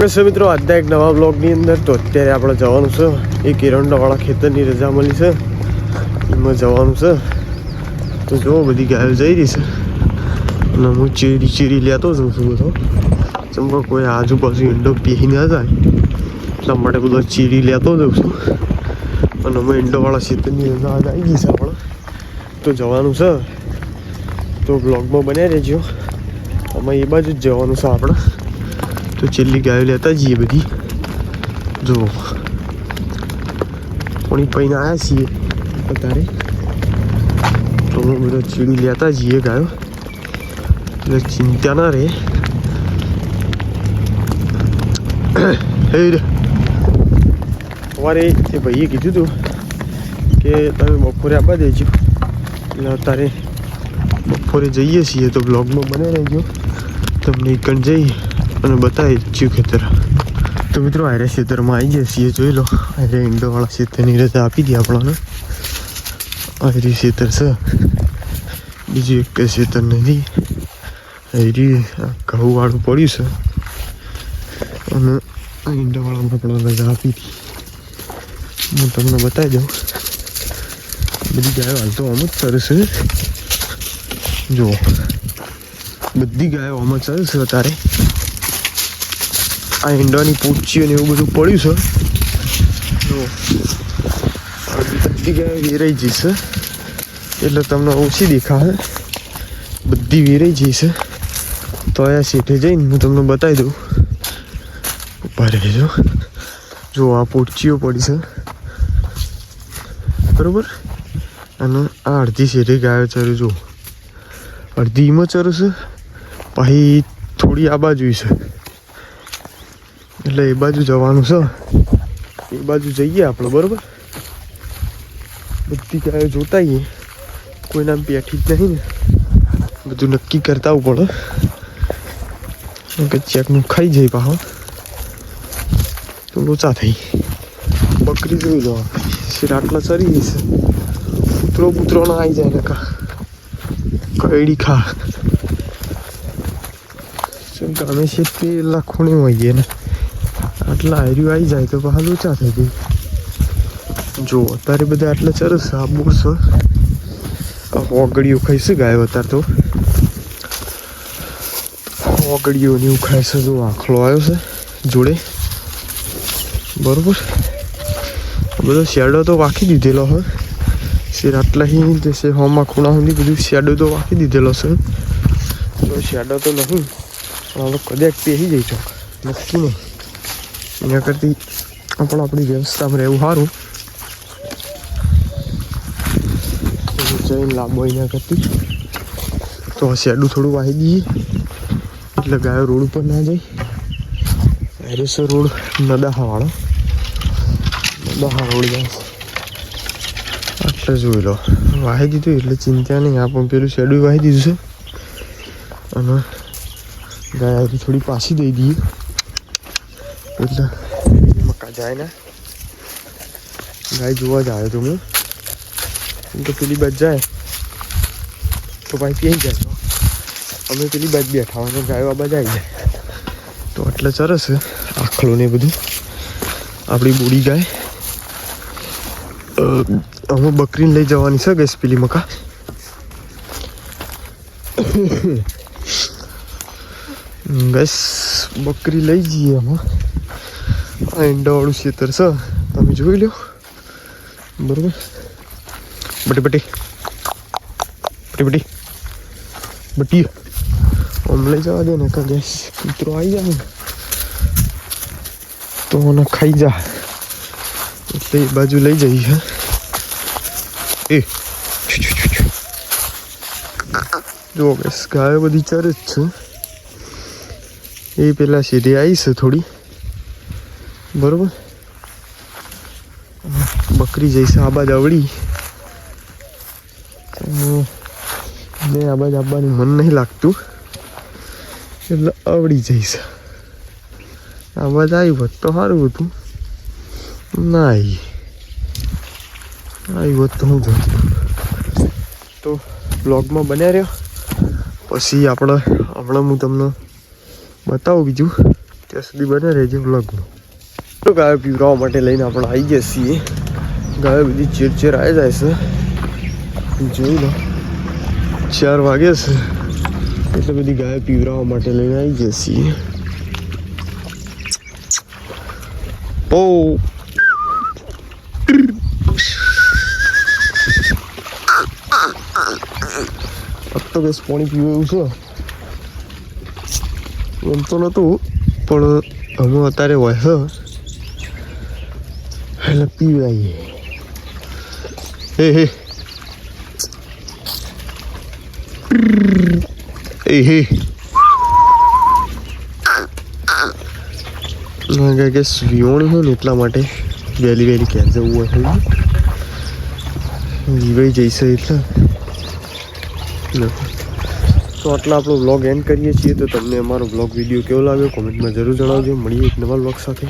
મિત્રો આજના એક નવા બ્લોગની અંદર તો અત્યારે આપણે જવાનું છે એક એરંડાવાળા ખેતરની રજા મળી છે એમાં જવાનું છે. તો જો બધી ગાયો જઈ રહી છે અને હું ચીરી લેતો જઉં છું બધો ચમકો કોઈ આજુબાજુ ઈંડો પીહી ના જાય એટલા માટે બધો ચીરી લેતો જઉં છું. અને અમે ઈંડોવાળા ખેતરની રજા આજ આવી ગઈ છે આપણે તો જવાનું છે. તો બ્લોગમાં બન્યા રહેજો. અમે એ બાજુ જ જવાનું છે આપણે. તો છેલ્લી ગાયો લેતા જઈએ બધી. જો પાણી પૈને આવ્યા છીએ અત્યારે તો અમે બધા ચીડી લેતા જઈએ ગાયો એટલે ચિંતા ના રહે. સવારે એ ભાઈએ કીધું હતું કે તમે બપોરે આપવા દેજો એટલે અત્યારે બપોરે જઈએ છીએ તો બ્લોગમાં બને રહેજો. તમને એકણ જઈ અને બતાવી ચીયું ખેતર. તો મિત્રો આરે ખેતરમાં આવી ગયા છીએ જોઈ લો. આરે ઈંડોવાળા ખેતરની રજા આપી દી આપણને. આરી ખેતર છે બીજું એક ખેતર નથી. આરી ઘઉંવાળું પડ્યું છે અને ઈંડોવાળામાં પણ રજા આપી હતી. હું તમને બતાવી દઉં બધી ગાયો હાલ તો આમ જ સરસ છે. જુઓ બધી ગાયો આમ જ સરસ છે. અત્યારે આ ઈંડાની પૂંછીઓ ને એવું બધું પડ્યું છે. જો બધી ગાયો વેરાઈ જશે એટલે તમને ઓછી દેખાશે. બધી વેરાઈ જશે તો આ સીટે જઈને હું તમને બતાવી દઉં. ઉભા રહેજો. જો આ પૂંછીઓ પડી છે બરોબર. અને આ અડધી સીટે ગાયો ચરે. જો અડધીમાં ચરું છે પછી થોડી આ બાજુ છે એટલે એ બાજુ જવાનું છે. એ બાજુ જઈએ આપણે બરોબર. બધી ગાયો જોતા આવીએ. કોઈના બેઠી જ નહીં ને બધું નક્કી કરતા આવવું પડે. ચેકનું ખાઈ જાય પાછો તો લોચા થઈ. બકરી જોઈ લો શેર આટલા ચરી જશે. પુત્રો ના આવી જાય ને કઈડી ખા ગમે છે તે લાખોણી હોઈએ ને આટલા હાર્યું આવી જાય તો પાછા લોચા થઈ ગઈ. જો અત્યારે બધા આટલા સરસ આબુ છે. ઓગળીઓ ખાઈશે ગાયો અત્યારે તો ઓગળીઓની એવું ખાય છે. જો આખલો આવ્યો છે જોડે બરોબર. બધો શેડો તો વાંકી દીધેલો હોય. શેર આટલા જશે હોમાં ખૂણા સુધી બધું શેડો તો વાંકી દીધેલો છે. તો શેડો તો નહીં પણ હવે કદાચ પહેરી જઈ ચોક નક્કી નહીં. એના કરતી આપણી વ્યવસ્થામાં રહેવું સારું. જઈને લાંબો એના કરતી તો શેડું થોડું વાહી દઈએ એટલે ગાયો રોડ ઉપર ના જાય. એરેસો રોડ નદાહાવાળો રોડ જાય એટલે જોઈ લો. વાહી દીધું એટલે ચિંતા નહીં. આપણે પેલું શેડું વાહી દીધું છે અને ગાય થોડી પાછી દઈ દઈએ એટલે મકા જાય ને. ગાય જોવા જ આવ્યો તો હું કેમ કે પેલી બાજુ જાય તો ભાઈ પી જાય. તો અમે પેલી બાજુ બેઠા હોય ગાયો આ બાજુ આવી જાય તો એટલે સરસ આખલો ને બધું. આપણી બોડી ગાય અમે બકરીને લઈ જવાની છે ગેસ પેલી મકા. ગેસ બકરી લઈ જઈએ આમાં. આ ઈંડાવાળું ખેતર છે તમે જોઈ લો બરોબર. બટી આમ લઈ જવા દે ને કા ગેસ કૂતરો આવી જાય ને તો મને ખાઈ જા એટલે એ બાજુ લઈ જઈએ. જો ગેસ ગાયો બધી ચરે જ છે. એ પેલા સીધી આવી છે થોડી બરોબર. બકરી જઈશે આ બાજુ આવડી ને આ બાજુ આવવાનું મન નહીં લાગતું એટલે આવડી જઈશ. આ બાજુ આવી હોત તો સારું હતું. ના આવી હોત તો હું જોઉં. તો બ્લોગમાં બન્યા રહ્યો. પછી આપણે હમણાં હું તમને બતાવું બીજું. ત્યાં સુધી બને રહેજો વ્લોગમાં. તો ગાયો પીવડાવવા માટે લઈને આપણે આવી ગયા છીએ. ગાયો બધી ચેર આવી જાય છે. જોઈ લો 4 વાગે છે એટલે બધી ગાયો પીવડાવવા માટે લઈને આવી ગયા છીએ. ઓ તો બસ પાણી પીવું એવું છે. એમ તો નહોતું પણ અમે અત્યારે હોય છે એટલે પીવાઈએ. હે હે હે કે વિવણી છે ને એટલા માટે વહેલી ક્યાં જવું હોય વિવાઈ જઈશે એટલે. તો આટલા આપણો વ્લોગ એન્ડ કરીએ છીએ. તો તમને અમારો વ્લોગ વિડીયો કેવો લાગ્યો કોમેન્ટમાં જરૂર જણાવજો. મળીએ એક નવા વ્લોગ સાથે.